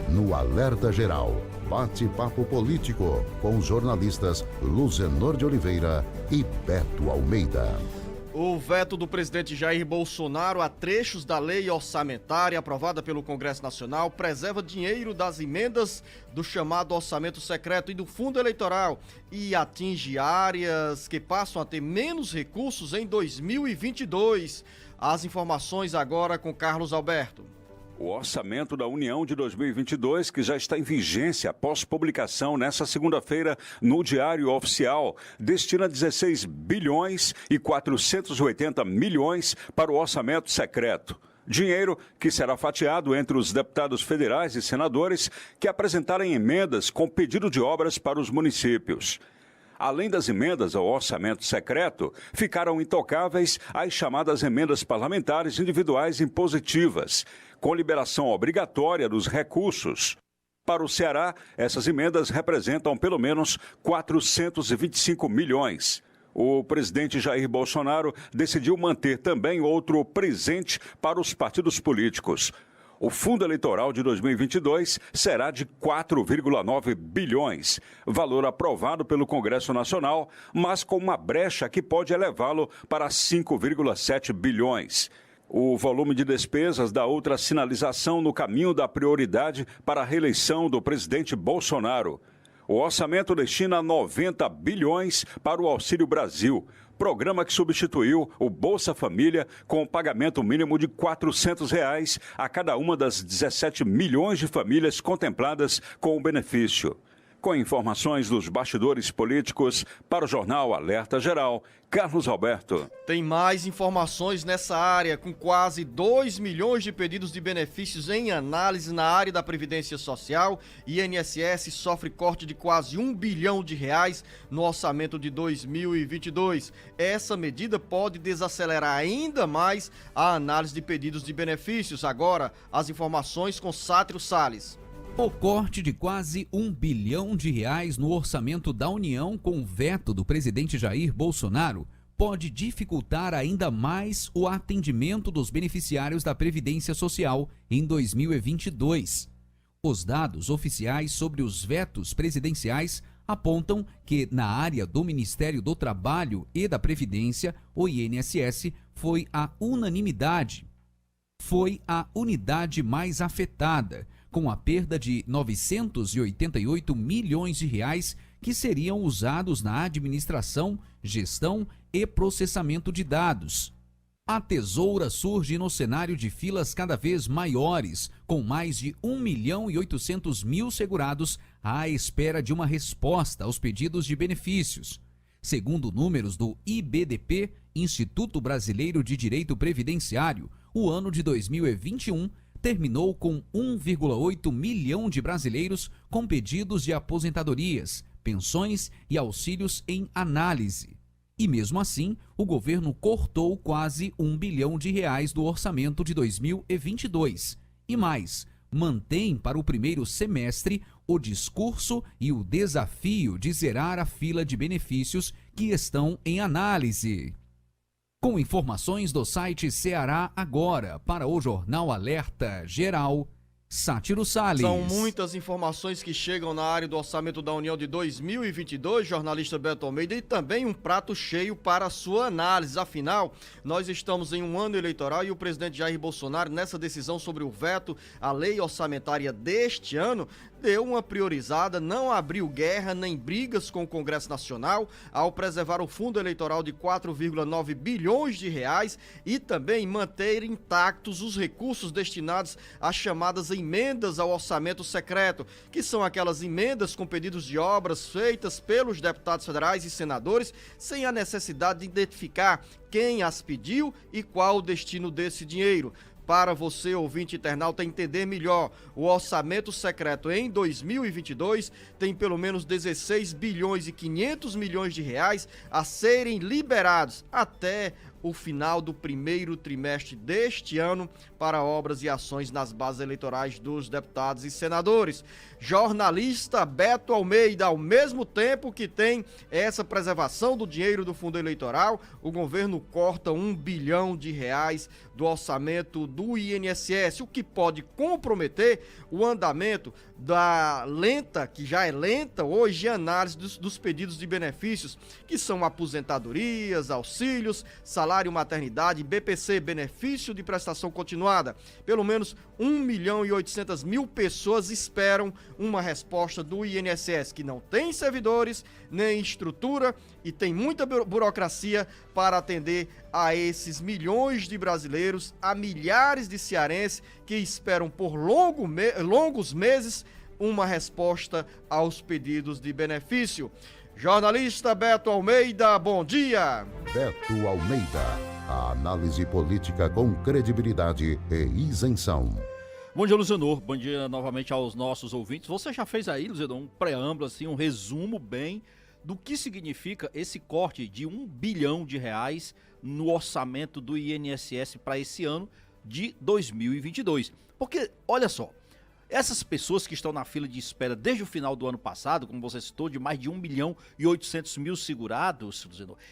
no Alerta Geral. Bate-papo político com os jornalistas Luzenor de Oliveira e Beto Almeida. O veto do presidente Jair Bolsonaro a trechos da lei orçamentária aprovada pelo Congresso Nacional preserva dinheiro das emendas do chamado orçamento secreto e do fundo eleitoral e atinge áreas que passam a ter menos recursos em 2022. As informações agora com Carlos Alberto. O orçamento da União de 2022, que já está em vigência após publicação nesta segunda-feira no Diário Oficial, destina 16 bilhões e 480 milhões para o orçamento secreto. Dinheiro que será fatiado entre os deputados federais e senadores que apresentarem emendas com pedido de obras para os municípios. Além das emendas ao orçamento secreto, ficaram intocáveis as chamadas emendas parlamentares individuais impositivas, com liberação obrigatória dos recursos. Para o Ceará, essas emendas representam pelo menos 425 milhões. O presidente Jair Bolsonaro decidiu manter também outro presente para os partidos políticos. O fundo eleitoral de 2022 será de 4,9 bilhões, valor aprovado pelo Congresso Nacional, mas com uma brecha que pode elevá-lo para 5,7 bilhões. O volume de despesas dá outra sinalização no caminho da prioridade para a reeleição do presidente Bolsonaro. O orçamento destina 90 bilhões para o Auxílio Brasil, programa que substituiu o Bolsa Família com o pagamento mínimo de R$ 400 a cada uma das 17 milhões de famílias contempladas com o benefício. Com informações dos bastidores políticos, para o Jornal Alerta Geral, Carlos Alberto. Tem mais informações nessa área, com quase 2 milhões de pedidos de benefícios em análise na área da Previdência Social. INSS sofre corte de quase R$ 1 bilhão no orçamento de 2022. Essa medida pode desacelerar ainda mais a análise de pedidos de benefícios. Agora, as informações com Sátiro Salles. O corte de quase R$ 1 bilhão no orçamento da União com o veto do presidente Jair Bolsonaro pode dificultar ainda mais o atendimento dos beneficiários da Previdência Social em 2022. Os dados oficiais sobre os vetos presidenciais apontam que, na área do Ministério do Trabalho e da Previdência, o INSS foi a unanimidade. Foi a unidade mais afetada, com a perda de R$ 988 milhões que seriam usados na administração, gestão e processamento de dados. A tesoura surge no cenário de filas cada vez maiores, com mais de 1.800.000 segurados à espera de uma resposta aos pedidos de benefícios. Segundo números do IBDP, Instituto Brasileiro de Direito Previdenciário, o ano de 2021 terminou com 1,8 milhão de brasileiros com pedidos de aposentadorias, pensões e auxílios em análise. E mesmo assim, o governo cortou quase R$ 1 bilhão do orçamento de 2022. E mais, mantém para o primeiro semestre o discurso e o desafio de zerar a fila de benefícios que estão em análise. Com informações do site Ceará Agora para o Jornal Alerta Geral, Sátiro Salles. São muitas informações que chegam na área do Orçamento da União de 2022, jornalista Beto Almeida, e também um prato cheio para a sua análise. Afinal, nós estamos em um ano eleitoral e o presidente Jair Bolsonaro, nessa decisão sobre o veto à lei orçamentária deste ano, deu uma priorizada, não abriu guerra nem brigas com o Congresso Nacional ao preservar o fundo eleitoral de 4,9 bilhões de reais e também manter intactos os recursos destinados às chamadas emendas ao orçamento secreto, que são aquelas emendas com pedidos de obras feitas pelos deputados federais e senadores sem a necessidade de identificar quem as pediu e qual o destino desse dinheiro. Para você, ouvinte internauta, entender melhor, o orçamento secreto em 2022 tem pelo menos 16 bilhões e 500 milhões de reais a serem liberados até o final do primeiro trimestre deste ano para obras e ações nas bases eleitorais dos deputados e senadores. Jornalista Beto Almeida, ao mesmo tempo que tem essa preservação do dinheiro do fundo eleitoral, o governo corta R$1 bilhão do orçamento do INSS, o que pode comprometer o andamento da lenta, que já é lenta hoje, análise dos pedidos de benefícios, que são aposentadorias, auxílios, salário maternidade, BPC, benefício de prestação continuada. Pelo menos 1.800.000 pessoas esperam uma resposta do INSS, que não tem servidores, nem estrutura e tem muita burocracia para atender a esses milhões de brasileiros, a milhares de cearenses que esperam por longos meses uma resposta aos pedidos de benefício. Jornalista Beto Almeida, bom dia! Beto Almeida, a análise política com credibilidade e isenção. Bom dia, Luzenor. Bom dia novamente aos nossos ouvintes. Você já fez aí, Luzenor, um preâmbulo, assim, um resumo bem do que significa esse corte de R$1 bilhão no orçamento do INSS para esse ano de 2022. Porque, olha só, essas pessoas que estão na fila de espera desde o final do ano passado, como você citou, de mais de 1.800.000 segurados,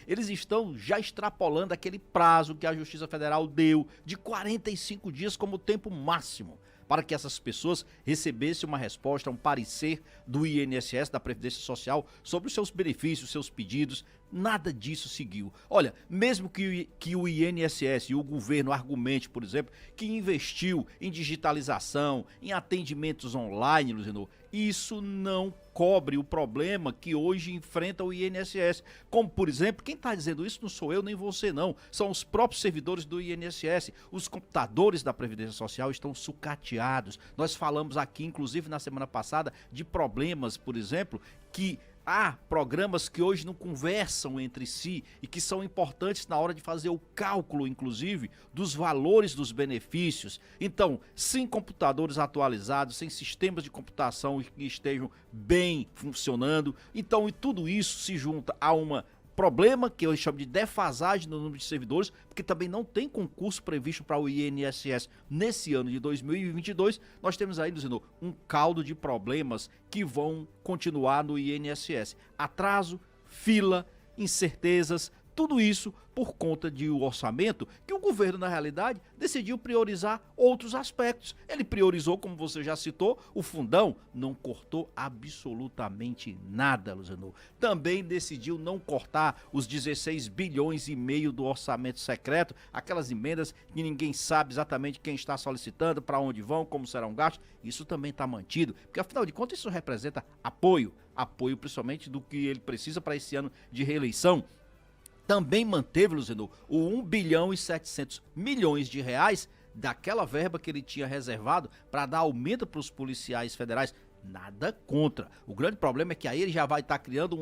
eles estão já extrapolando aquele prazo que a Justiça Federal deu de 45 dias como tempo máximo para que essas pessoas recebessem uma resposta, um parecer do INSS, da Previdência Social, sobre os seus benefícios, seus pedidos. Nada disso seguiu. Olha, mesmo que o INSS e o governo argumente, por exemplo, que investiu em digitalização, em atendimentos online, Luzenor, isso não cobre o problema que hoje enfrenta o INSS. Como, por exemplo, quem está dizendo isso não sou eu nem você não, são os próprios servidores do INSS. Os computadores da Previdência Social estão sucateados. Nós falamos aqui, inclusive na semana passada, de problemas, por exemplo, que há programas que hoje não conversam entre si e que são importantes na hora de fazer o cálculo, inclusive, dos valores dos benefícios. Então, sem computadores atualizados, sem sistemas de computação que estejam bem funcionando, então, e tudo isso se junta a um problema que eu chamo de defasagem no número de servidores, porque também não tem concurso previsto para o INSS nesse ano de 2022. Nós temos aí, Luzenor, um caldo de problemas que vão continuar no INSS. Atraso, fila, incertezas, tudo isso por conta de um orçamento que o governo, na realidade, decidiu priorizar outros aspectos. Ele priorizou, como você já citou, o fundão, não cortou absolutamente nada, Luzenor. Também decidiu não cortar os 16 bilhões e meio do orçamento secreto, aquelas emendas que ninguém sabe exatamente quem está solicitando, para onde vão, como serão gastos. Isso também está mantido, porque afinal de contas isso representa apoio principalmente do que ele precisa para esse ano de reeleição. Também manteve, Luzenor, o R$1 bilhão e 700 milhões daquela verba que ele tinha reservado para dar aumento para os policiais federais. Nada contra. O grande problema é que aí ele já vai estar criando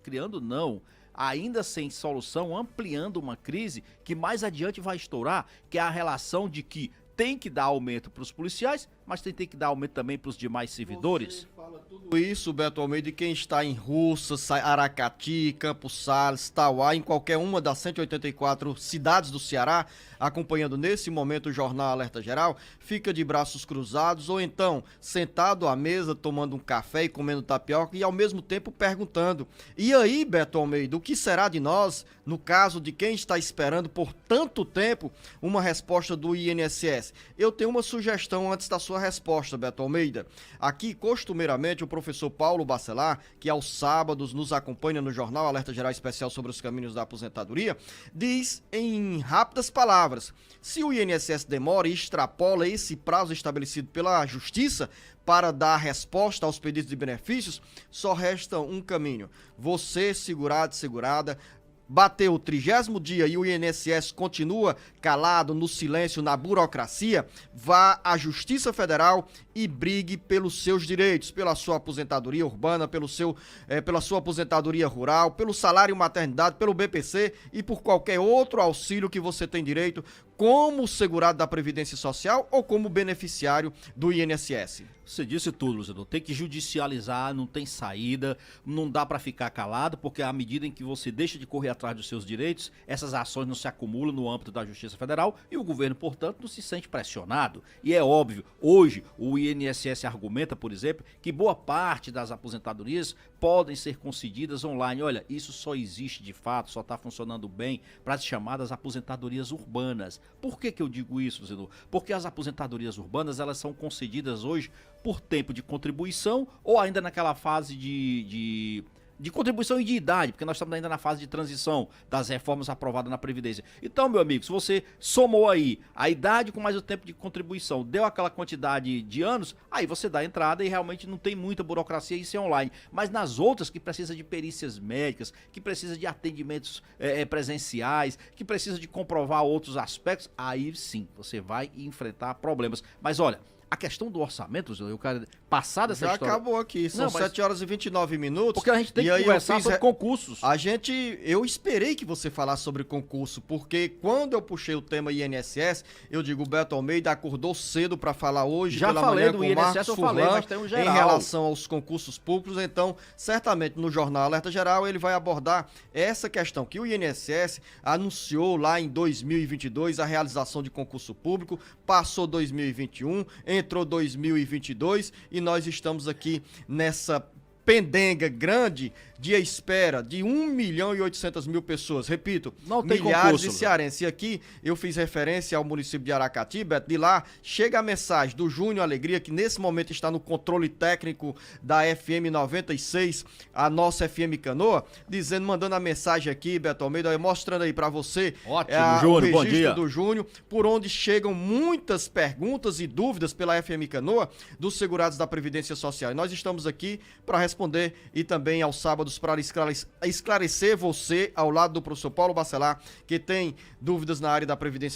criando não, ainda sem solução, ampliando uma crise que mais adiante vai estourar, que é a relação de que tem que dar aumento para os policiais, mas tem que dar aumento também para os demais servidores. Você fala tudo isso, Beto Almeida, de quem está em Russas, Aracati, Campos Sales, Tauá, em qualquer uma das 184 cidades do Ceará, acompanhando nesse momento o Jornal Alerta Geral, fica de braços cruzados ou então sentado à mesa tomando um café e comendo tapioca e ao mesmo tempo perguntando: e aí, Beto Almeida, o que será de nós no caso de quem está esperando por tanto tempo uma resposta do INSS? Eu tenho uma sugestão antes da sua resposta, Beto Almeida. Aqui, costumeiramente, o professor Paulo Bacelar, que aos sábados nos acompanha no Jornal Alerta Geral Especial sobre os caminhos da aposentadoria, diz em rápidas palavras: se o INSS demora e extrapola esse prazo estabelecido pela Justiça para dar resposta aos pedidos de benefícios, só resta um caminho: você, segurado e segurada, bateu o 30º dia e o INSS continua calado, no silêncio, na burocracia, vá à Justiça Federal e brigue pelos seus direitos, pela sua aposentadoria urbana, pela sua aposentadoria rural, pelo salário maternidade, pelo BPC e por qualquer outro auxílio que você tem direito como segurado da Previdência Social ou como beneficiário do INSS? Você disse tudo, Luciano. Tem que judicializar, não tem saída, não dá para ficar calado, porque à medida em que você deixa de correr atrás dos seus direitos, essas ações não se acumulam no âmbito da Justiça Federal e o governo, portanto, não se sente pressionado. E é óbvio, hoje o INSS argumenta, por exemplo, que boa parte das aposentadorias podem ser concedidas online. Olha, isso só existe de fato, só está funcionando bem para as chamadas aposentadorias urbanas. Por que eu digo isso, Luciano? Porque as aposentadorias urbanas, elas são concedidas hoje por tempo de contribuição ou ainda naquela fase de contribuição e de idade, porque nós estamos ainda na fase de transição das reformas aprovadas na Previdência. Então, meu amigo, se você somou aí a idade com mais o tempo de contribuição, deu aquela quantidade de anos, aí você dá a entrada e realmente não tem muita burocracia, isso é online. Mas nas outras, que precisa de perícias médicas, que precisa de atendimentos presenciais, que precisa de comprovar outros aspectos, aí sim, você vai enfrentar problemas. Mas olha, a questão do orçamento, eu quero passar dessa história. Já acabou aqui, são 7 horas e 29 minutos. Porque a gente tem que conversar sobre concursos. Eu esperei que você falasse sobre concurso, porque quando eu puxei o tema INSS, eu digo, o Beto Almeida acordou cedo para falar hoje já pela falei manhã do com o INSS, Marcos eu Furlan, falei, mas tem um geral. em relação aos concursos públicos, então, certamente no Jornal Alerta Geral ele vai abordar essa questão, que o INSS anunciou lá em 2022 a realização de concurso público, passou 2021, entrou 2022 e nós estamos aqui nessa pendenga grande de espera de 1.800.000 pessoas. Repito, não tem milhares concurso, de cearenses. E aqui eu fiz referência ao município de Aracati, Beto, de lá chega a mensagem do Júnior Alegria, que nesse momento está no controle técnico da FM 96, a nossa FM Canoa, mandando a mensagem aqui, Beto Almeida, mostrando aí para você. Ótimo, Júnior, bom dia. O registro do Júnior, por onde chegam muitas perguntas e dúvidas pela FM Canoa dos segurados da Previdência Social. E nós estamos aqui para responder e também aos sábados para esclarecer você ao lado do professor Paulo Bacelar, que tem dúvidas na área da Previdência